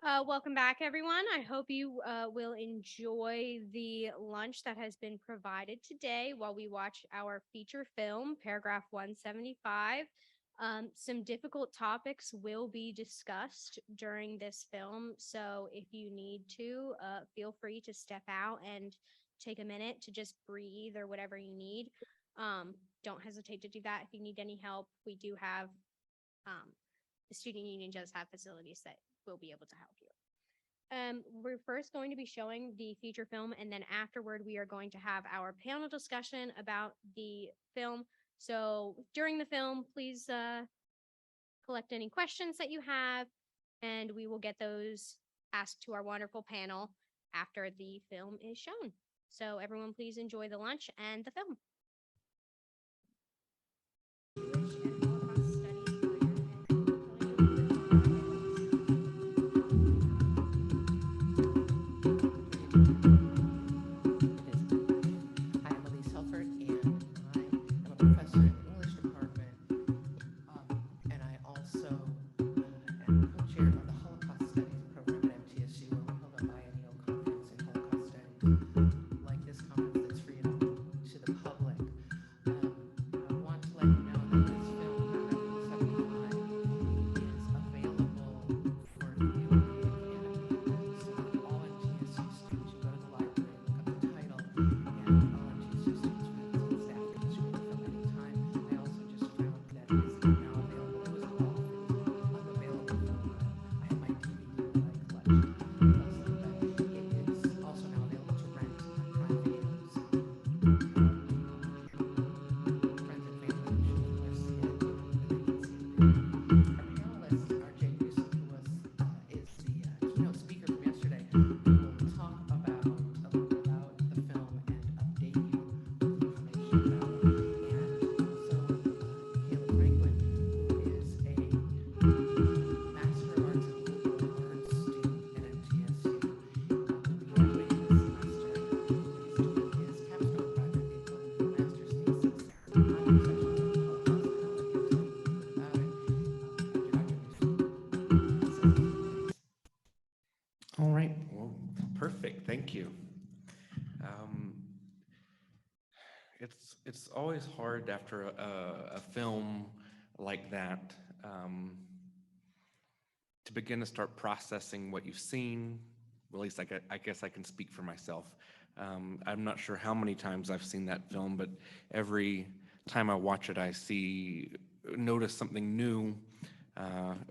Welcome back, everyone. I hope you will enjoy the lunch that has been provided today while we watch our feature film, Paragraph 175. Some difficult topics will be discussed during this film, so if you need to, feel free to step out and take a minute to just breathe or whatever you need. Don't hesitate to do that. If you need any help, we do have the student union does have facilities that will be able to help you. We're first going to be showing the feature film, and then afterward, we are going to have our panel discussion about the film. So during the film, please collect any questions that you have, and we will get those asked to our wonderful panel after the film is shown. So everyone, please enjoy the lunch and the film. I am Elyce Helford, and I am a professor in the English department, and I also am co-chair of the Holocaust Studies program at MTSU, where we hold a biennial conference in Holocaust studies, like this conference that's free to the public. I want to let you know that this film, Paragraph 175, is available for viewing via Keynote. So all MTSU students, you go to the library, look up the title, and all MTSU students, faculty, and staff can stream the film anytime. I also just found that it is now available. It was unavailable for I had my DVD that I collected mostly, but it is also now available to rent on Prime Videos. Friends and family should investigate it that they can see the video. Our panelists are Jay Newsome, who is the keynote speaker from yesterday, who will talk about a little bit about the film and update you with information about it. And also Caleb Franklin, who is a Master of Arts in Liberal Arts student at MTSU, will be graduating this semester. He's doing his capstone project in building a master's thesis on the intersection of the Holocaust, and I'll let him tell you a little bit about it. Dr. Newsome, thanks. All right, well, perfect, thank you. Um, it's always hard after a film like that to begin to start processing what you've seen. At least I guess I can speak for myself. I'm not sure how many times I've seen that film, but every time I watch it, I notice something new,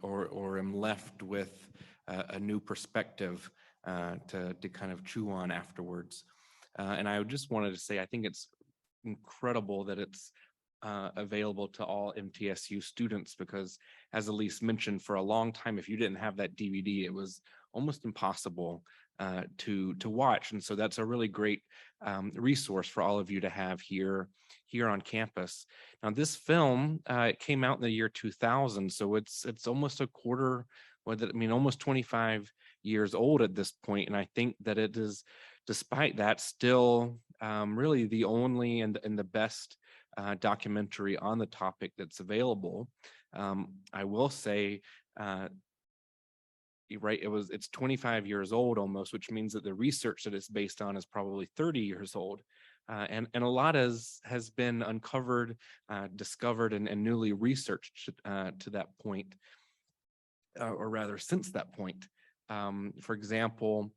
or am left with a new perspective to kind of chew on afterwards. And I just wanted to say, I think it's incredible that it's available to all MTSU students, because as Elyce mentioned, for a long time, if you didn't have that DVD, it was almost impossible to watch. And so that's a really great resource for all of you to have here on campus. Now, this film, it came out in the year 2000, so it's almost a quarter, almost 25 years old at this point. And I think that it is, despite that, still really the only and the best documentary on the topic that's available. I will say, right, it's 25 years old almost, which means that the research that it's based on is probably 30 years old. And a lot has been uncovered, discovered, and newly researched to that point, or rather since that point. For example,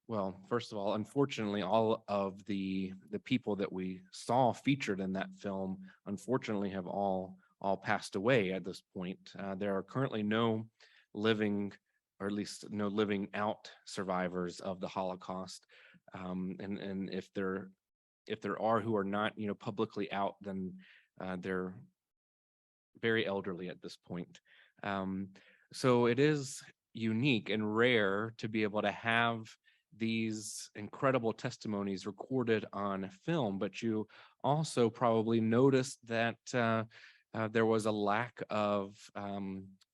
well, first of all, unfortunately, all of the people that we saw featured in that film, unfortunately, have all passed away at this point. There are currently no living, or at least no living out survivors of the Holocaust. And if there are who are not, publicly out, then they're very elderly at this point. So it is unique and rare to be able to have these incredible testimonies recorded on film, but you also probably noticed that there was a lack of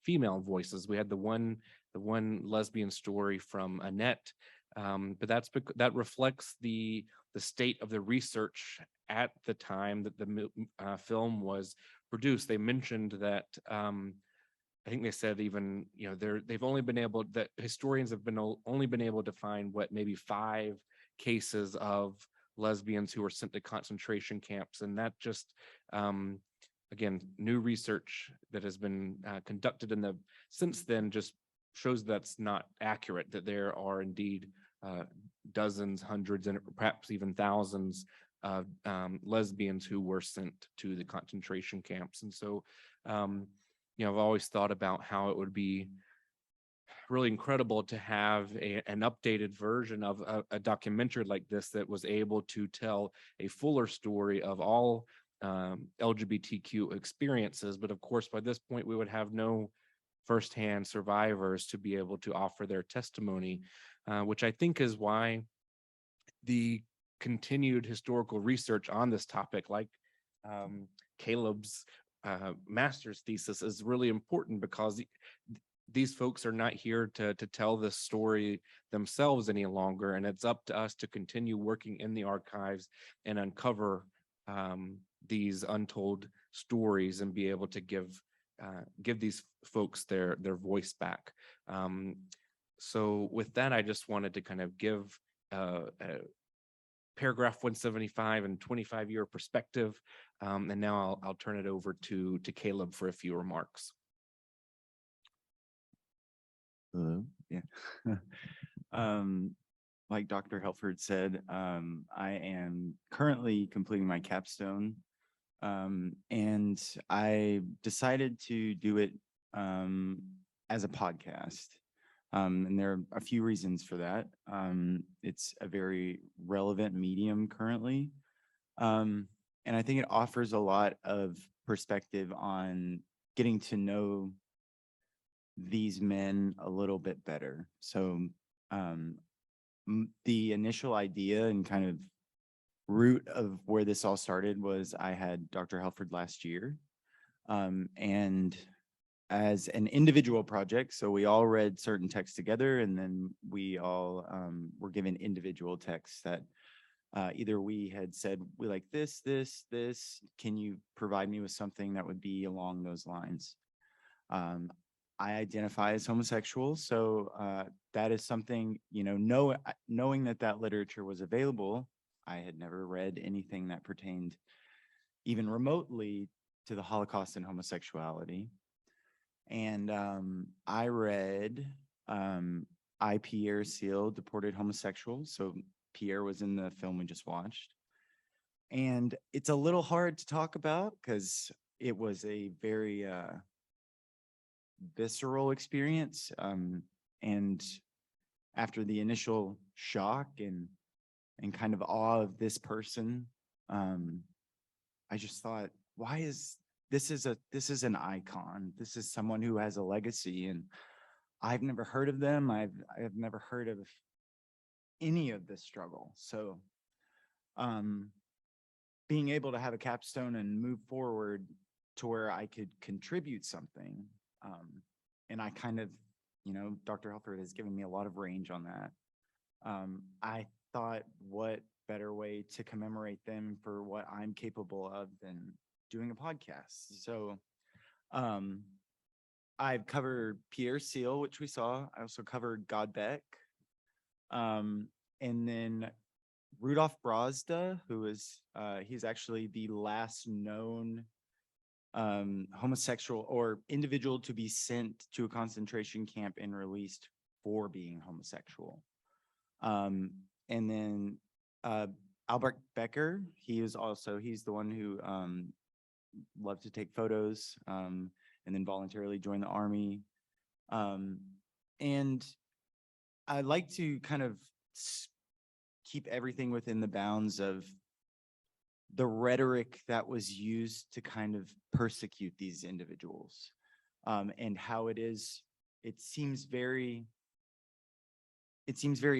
female voices. We had the one lesbian story from Annette, but that reflects the state of the research at the time that the film was produced. They mentioned that I think they said even, they've only been able, that historians have only been able to find what, maybe 5 cases of lesbians who were sent to concentration camps. And that just, again, new research that has been conducted since then just shows that's not accurate, that there are indeed dozens, hundreds, and perhaps even thousands of lesbians who were sent to the concentration camps. And so, I've always thought about how it would be really incredible to have an updated version of a documentary like this that was able to tell a fuller story of all LGBTQ experiences. But of course, by this point, we would have no firsthand survivors to be able to offer their testimony, which I think is why the continued historical research on this topic, like Caleb's master's thesis, is really important, because these folks are not here to tell this story themselves any longer, and it's up to us to continue working in the archives and uncover these untold stories and be able to give these folks their voice back. So with that, I just wanted to kind of give paragraph 175 and 25-year perspective, and now I'll turn it over to Caleb for a few remarks. Hello. Yeah. Like Dr. Helford said, I am currently completing my capstone, and I decided to do it as a podcast. And there are a few reasons for that. It's a very relevant medium currently. And I think it offers a lot of perspective on getting to know these men a little bit better. So the initial idea and kind of root of where this all started was I had Dr. Helford last year. And as an individual project, so we all read certain texts together, and then we all were given individual texts that either we had said, we like this, can you provide me with something that would be along those lines? I identify as homosexual, so that is something, knowing that literature was available, I had never read anything that pertained even remotely to the Holocaust and homosexuality. And I read I, Pierre Seal, Deported Homosexual. So Pierre was in the film we just watched. And it's a little hard to talk about because it was a very visceral experience. And after the initial shock and kind of awe of this person, I just thought, this is an icon. This is someone who has a legacy, and I've never heard of them. I've never heard of any of this struggle. So being able to have a capstone and move forward to where I could contribute something, and I kind of, Dr. Helford has given me a lot of range on that. I thought, what better way to commemorate them for what I'm capable of than doing a podcast. So I've covered Pierre Seal, which we saw. I also covered Godbeck. And then Rudolf Brazda, who is, he's actually the last known homosexual or individual to be sent to a concentration camp and released for being homosexual. And then Albert Becker, he's the one who loved to take photos and then voluntarily join the army. And I like to kind of keep everything within the bounds of the rhetoric that was used to kind of persecute these individuals, and how it seems very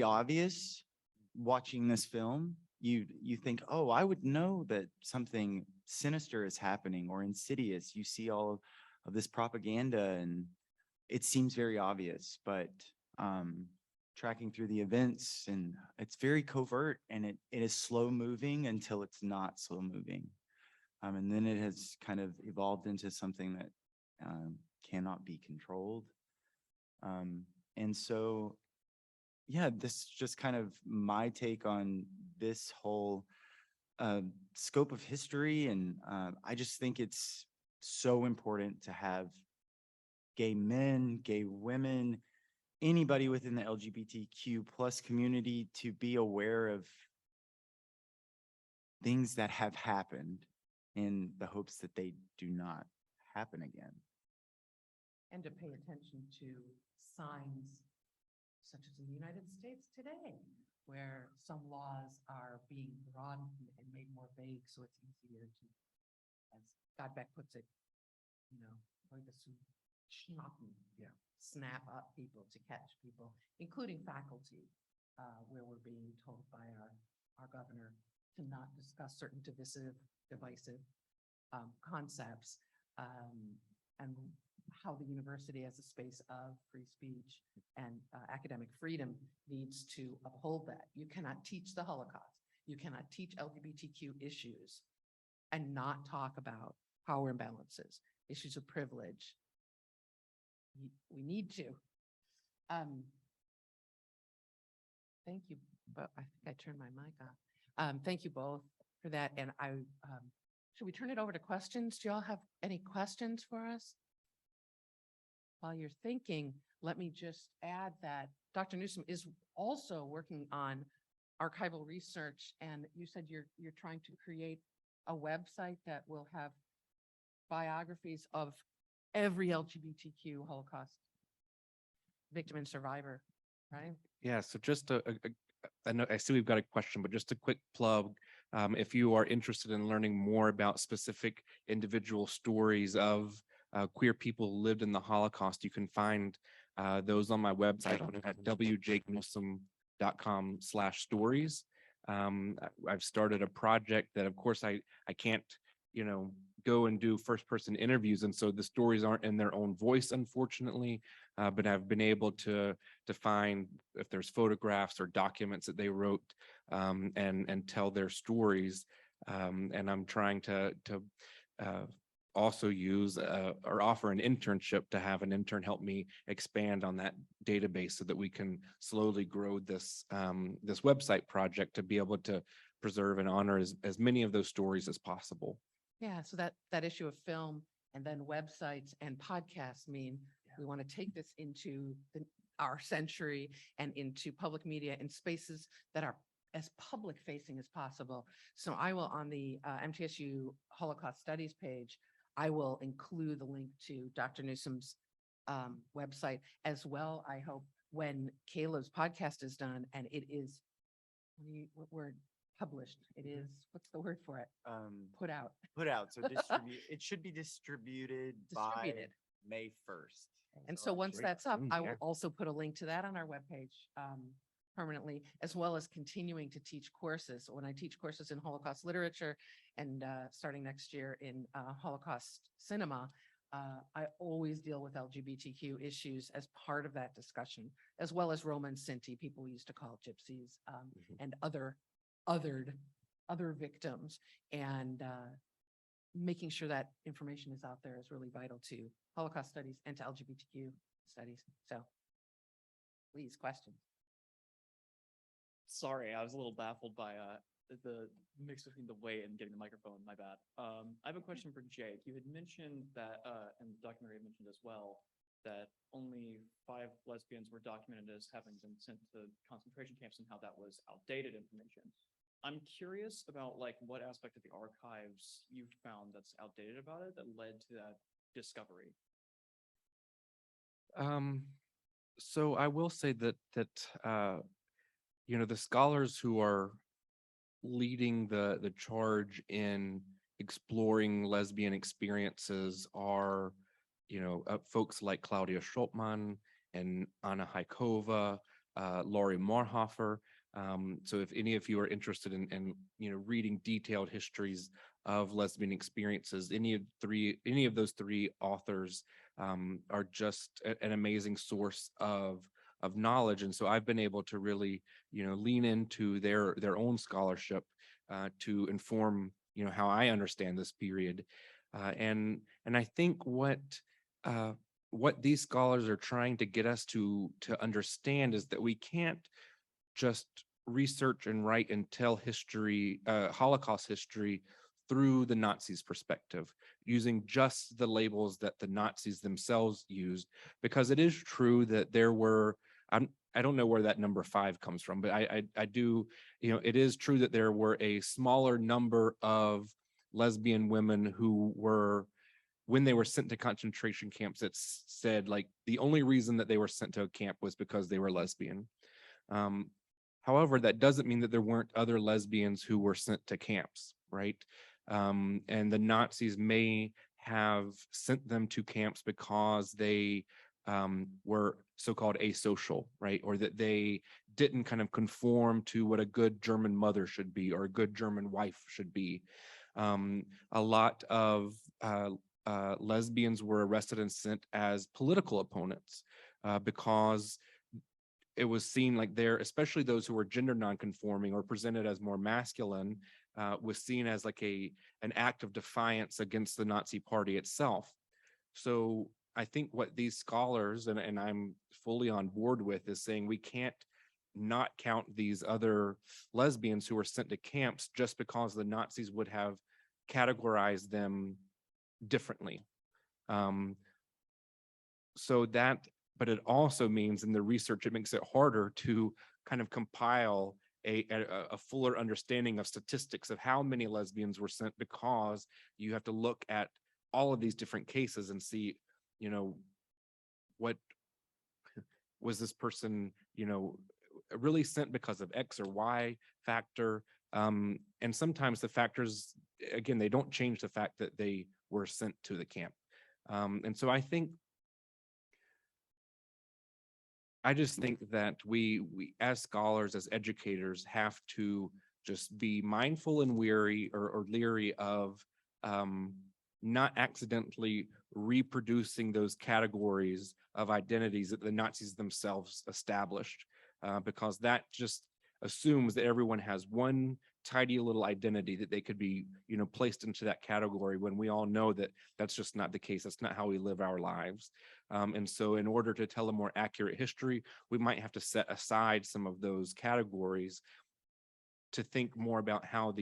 obvious watching this film. You think, oh, I would know that something sinister is happening or insidious. You see all of this propaganda and it seems very obvious, but tracking through the events, and it's very covert, and it is slow moving until it's not slow moving. And then it has kind of evolved into something that cannot be controlled. And so, yeah, this is just kind of my take on this whole scope of history. And I just think it's so important to have gay men, gay women, anybody within the LGBTQ plus community to be aware of things that have happened in the hopes that they do not happen again. And to pay attention to signs such as in the United States today, where some laws are being broadened and made more vague, so it's easier to, as Godbeck puts it, snap up people to catch people, including faculty, where we're being told by our governor to not discuss certain divisive concepts, and how the university as a space of free speech and academic freedom needs to uphold that. You cannot teach the Holocaust. You cannot teach LGBTQ issues and not talk about power imbalances, issues of privilege. We need to. Thank you, but I think I turned my mic off. Thank you both for that. And should we turn it over to questions? Do y'all have any questions for us? While you're thinking, let me just add that Dr. Newsome is also working on archival research, and you said you're trying to create a website that will have biographies of every LGBTQ Holocaust victim and survivor, right? Yeah, so just I know I see we've got a question, but just a quick plug. If you are interested in learning more about specific individual stories of queer people who lived in the Holocaust, you can find those on my website at wjakenewsome.com/stories. I've started a project that, of course, I can't, go and do first-person interviews, and so the stories aren't in their own voice, unfortunately. But I've been able to find if there's photographs or documents that they wrote, and tell their stories. And I'm trying to also use or offer an internship to have an intern help me expand on that database so that we can slowly grow this this website project to be able to preserve and honor as many of those stories as possible. Yeah, so that issue of film and then websites and podcasts mean we want to take this into our century and into public media in spaces that are as public facing as possible. So I will, on the MTSU Holocaust Studies page, I will include the link to Dr. Newsome's website as well. I hope when Kayla's podcast is done and it is, what word? Published. It is, what's the word for it? Put out. So it should be distributed by May 1st. And so once that's up, I will also put a link to that on our webpage permanently, as well as continuing to teach courses. When I teach courses in Holocaust literature and starting next year in Holocaust cinema, I always deal with LGBTQ issues as part of that discussion, as well as Roma and Sinti, people we used to call gypsies, and other victims, and making sure that information is out there is really vital to Holocaust studies and to LGBTQ studies. So please, questions. Sorry, I was a little baffled by the mix between the weight and getting the microphone. My bad. I have a question for Jake. You had mentioned that, and the documentary had mentioned as well, that only 5 lesbians were documented as having been sent to concentration camps and how that was outdated information. I'm curious about what aspect of the archives you found that's outdated about it that led to that discovery. So I will say that the scholars who are leading the charge in exploring lesbian experiences are, folks like Claudia Schultmann and Anna Haikova, Laurie Marhofer. So if any of you are interested in reading detailed histories of lesbian experiences, any of those 3 authors are just an amazing source of knowledge. And so I've been able to really lean into their own scholarship to inform how I understand this period. And I think what what these scholars are trying to get us to understand is that we can't just research and write and tell history, Holocaust history, through the Nazis' perspective, using just the labels that the Nazis themselves used, because it is true that there were, I don't know where that number 5 comes from, but I do, it is true that there were a smaller number of lesbian women who were, when they were sent to concentration camps, it's said like the only reason that they were sent to a camp was because they were lesbian. However, that doesn't mean that there weren't other lesbians who were sent to camps, right? And the Nazis may have sent them to camps because they were so-called asocial, right? Or that they didn't kind of conform to what a good German mother should be or a good German wife should be. A lot of lesbians were arrested and sent as political opponents because it was seen like they're, especially those who were gender nonconforming or presented as more masculine, was seen as like an act of defiance against the Nazi party itself. So I think what these scholars, and I'm fully on board with, is saying we can't not count these other lesbians who were sent to camps just because the Nazis would have categorized them differently. So that, but it also means in the research, it makes it harder to kind of compile a fuller understanding of statistics of how many lesbians were sent, because you have to look at all of these different cases and see, what was this person, really sent because of X or Y factor. And sometimes the factors, again, they don't change the fact that they were sent to the camp. And so I just think that we as scholars, as educators, have to just be mindful and weary or leery of not accidentally reproducing those categories of identities that the Nazis themselves established, because that just assumes that everyone has one tidy little identity that they could be, placed into that category, when we all know that that's just not the case. That's not how we live our lives. And so in order to tell a more accurate history, we might have to set aside some of those categories to think more about how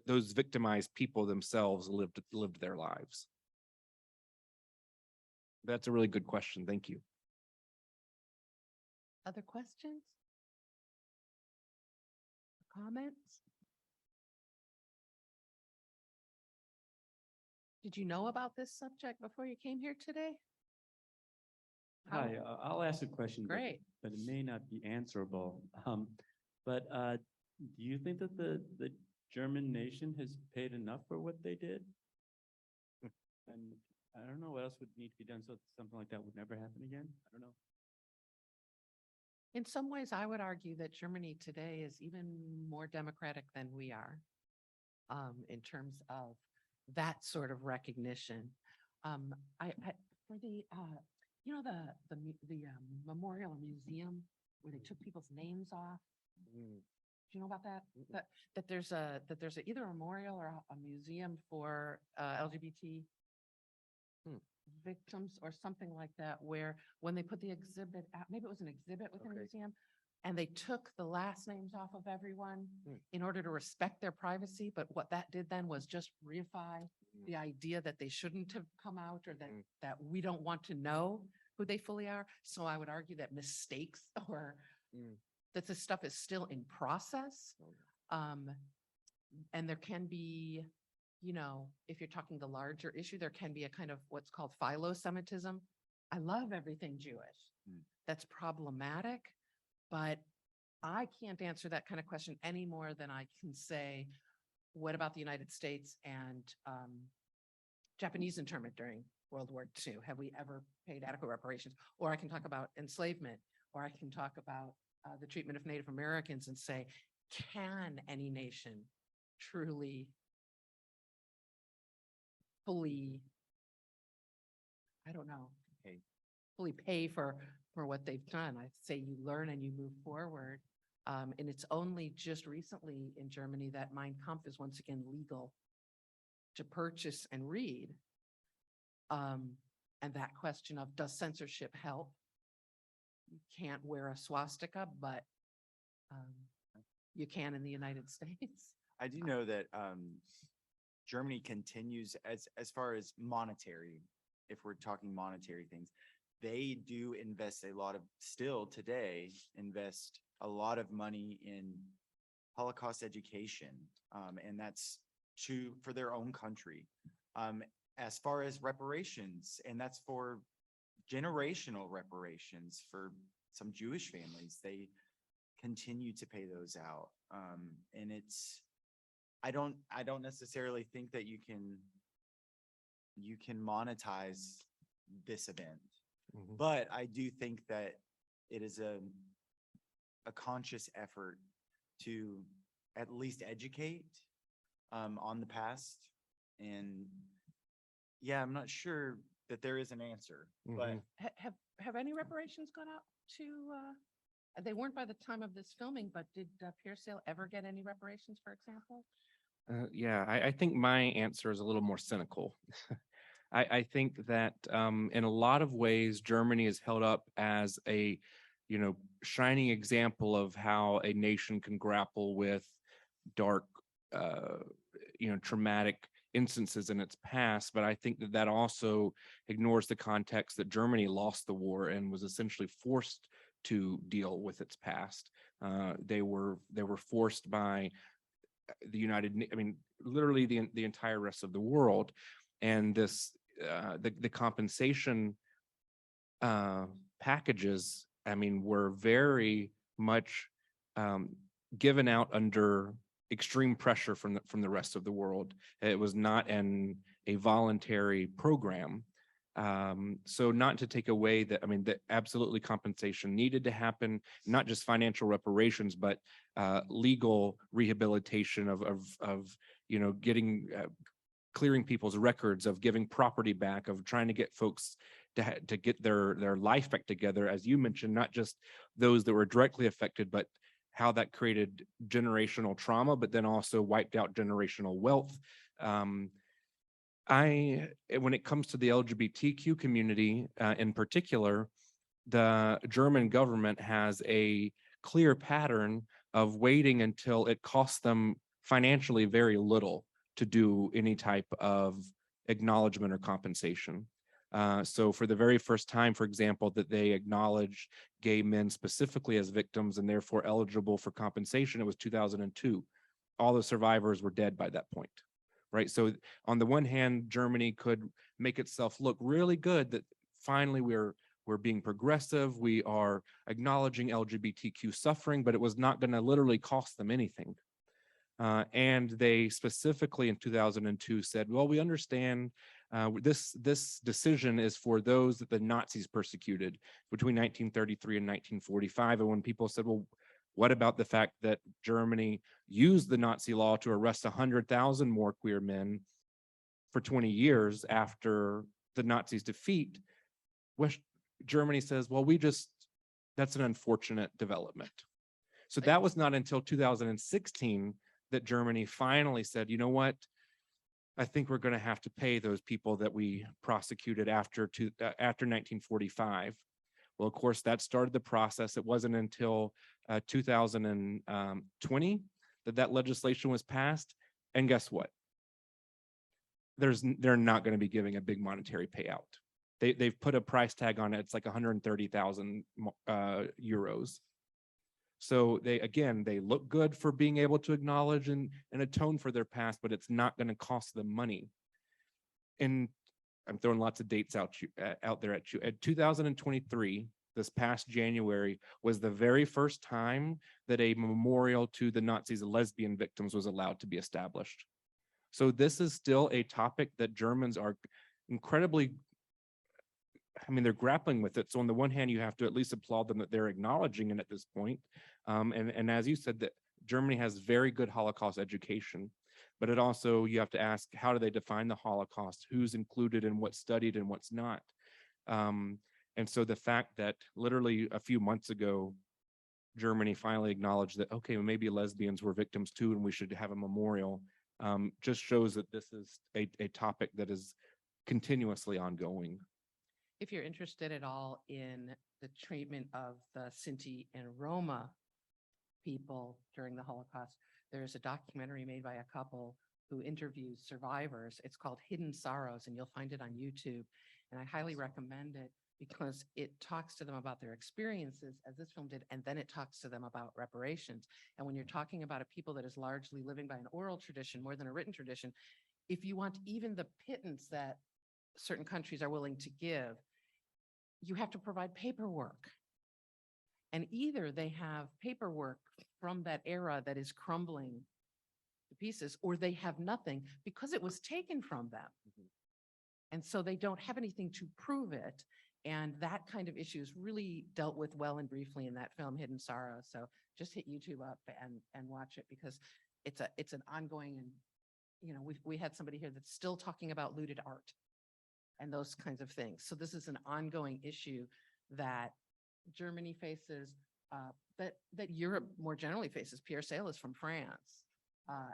those victimized people themselves lived their lives. That's a really good question. Thank you. Other questions? Comments? Did you know about this subject before you came here today? How- Hi, I'll ask a question. Great. But it may not be answerable. But do you think that the German nation has paid enough for what they did? And I don't know what else would need to be done so something like that would never happen again. I don't know. In some ways, I would argue that Germany today is even more democratic than we are, in terms of that sort of recognition. For the memorial or museum where they took people's names off. Do you know about that? That there's either a memorial or a museum for LGBT victims or something like that, where when they put the exhibit out, maybe it was an exhibit within a museum, and they took the last names off of everyone in order to respect their privacy. But what that did then was just reify the idea that they shouldn't have come out, or that we don't want to know who they fully are. So I would argue that mistakes or that this stuff is still in process. And there can be, if you're talking the larger issue, there can be a kind of what's called philo-Semitism. I love everything Jewish. That's problematic, but I can't answer that kind of question any more than I can say, what about the United States and Japanese internment during World War II? Have we ever paid adequate reparations? Or I can talk about enslavement, or I can talk about the treatment of Native Americans and say, can any nation truly fully, I don't know, fully pay for what they've done? I say you learn and you move forward. And it's only just recently in Germany that Mein Kampf is once again legal to purchase and read. And that question of, does censorship help? You can't wear a swastika, but you can in the United States. I do know that Germany continues as far as monetary, if we're talking monetary things, they do invest a lot of, still today, invest a lot of money in Holocaust education. And that's for their own country. As far as reparations, and that's for generational reparations for some Jewish families, they continue to pay those out. And I don't necessarily think that you can monetize this event, but I do think that it is a conscious effort to at least educate on the past. And yeah, I'm not sure that there is an answer, but Have any reparations gone out to, they weren't by the time of this filming, but did Pearsall ever get any reparations, for example? Yeah, I think my answer is a little more cynical. I think that in a lot of ways, Germany is held up as a, shining example of how a nation can grapple with dark, traumatic instances in its past. But I think that that also ignores the context that Germany lost the war and was essentially forced to deal with its past. They were forced by literally the entire rest of the world, and this the compensation packages, were very much given out under extreme pressure from the rest of the world. It was not a voluntary program. So not to take away that, that absolutely compensation needed to happen, not just financial reparations, but legal rehabilitation of getting clearing people's records, of giving property back, of trying to get folks to get their life back together, as you mentioned, not just those that were directly affected, but how that created generational trauma, but then also wiped out generational wealth. When it comes to the LGBTQ community in particular, the German government has a clear pattern of waiting until it costs them financially very little to do any type of acknowledgement or compensation. So for the very first time, for example, that they acknowledged gay men specifically as victims and therefore eligible for compensation, it was 2002. All the survivors were dead by that point, right? So on the one hand, Germany could make itself look really good that finally we're being progressive, we are acknowledging LGBTQ suffering, but it was not going to literally cost them anything. And they specifically in 2002 said, well, we understand this decision is for those that the Nazis persecuted between 1933 and 1945. And when people said, well, what about the fact that Germany used the Nazi law to arrest 100,000 more queer men for 20 years after the Nazis' defeat? West Germany says, well, that's an unfortunate development. So that was not until 2016 that Germany finally said, you know what? I think we're going to have to pay those people that we prosecuted after 1945. Well, of course, that started the process. It wasn't until 2020 that legislation was passed. And guess what? They're not going to be giving a big monetary payout. They've put a price tag on it. It's like 130,000 euros. So they look good for being able to acknowledge and atone for their past, but it's not going to cost them money. And I'm throwing lots of dates out there at you. At 2023, this past January, was the very first time that a memorial to the Nazis' lesbian victims was allowed to be established. So this is still a topic that Germans are incredibly, they're grappling with it. So on the one hand, you have to at least applaud them that they're acknowledging it at this point. And as you said, that Germany has very good Holocaust education, but it also, you have to ask, how do they define the Holocaust? Who's included and what's studied and what's not? And so the fact that literally a few months ago, Germany finally acknowledged that, okay, maybe lesbians were victims too, and we should have a memorial, just shows that this is a topic that is continuously ongoing. if you're interested at all in the treatment of the Sinti and Roma people during the Holocaust, there's a documentary made by a couple who interviews survivors. It's called Hidden Sorrows, and you'll find it on YouTube. And I highly recommend it because it talks to them about their experiences, as this film did, and then it talks to them about reparations. And when you're talking about a people that is largely living by an oral tradition more than a written tradition, if you want even the pittance that certain countries are willing to give, you have to provide paperwork. And either they have paperwork from that era that is crumbling to pieces, or they have nothing because it was taken from them. And so they don't have anything to prove it. And that kind of issue is really dealt with well and briefly in that film, Hidden Sorrow. So just hit YouTube up and watch it, because it's an ongoing, and we had somebody here that's still talking about looted art and those kinds of things. So this is an ongoing issue that Germany faces, that Europe more generally faces. Pierre Sale is from France,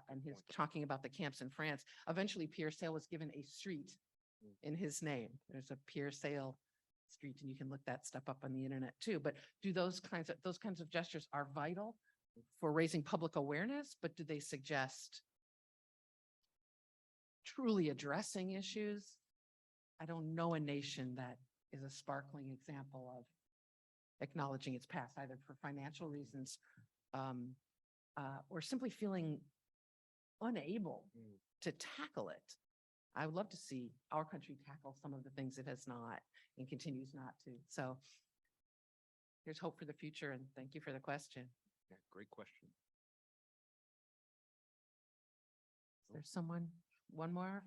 and he's talking about the camps in France. Eventually, Pierre Sale was given a street in his name. There's a Pierre Sale street, and you can look that stuff up on the internet too. But do those kinds of gestures are vital for raising public awareness, but do they suggest truly addressing issues? I don't know a nation that is a sparkling example of acknowledging its past, either for financial reasons or simply feeling unable to tackle it. I would love to see our country tackle some of the things it has not and continues not to. So here's hope for the future, and thank you for the question. Yeah, great question. There's someone, one more?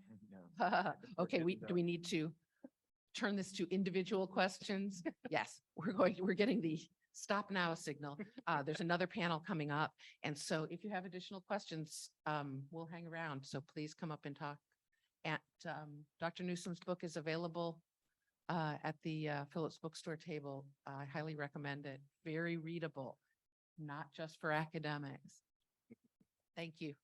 No. Okay, do we need to turn this to individual questions? Yes, we're getting the stop now signal. There's another panel coming up. And so if you have additional questions, we'll hang around. So please come up and talk. And Dr. Newsome's book is available at the Phillips bookstore table. I highly recommend it. Very readable, not just for academics. Thank you.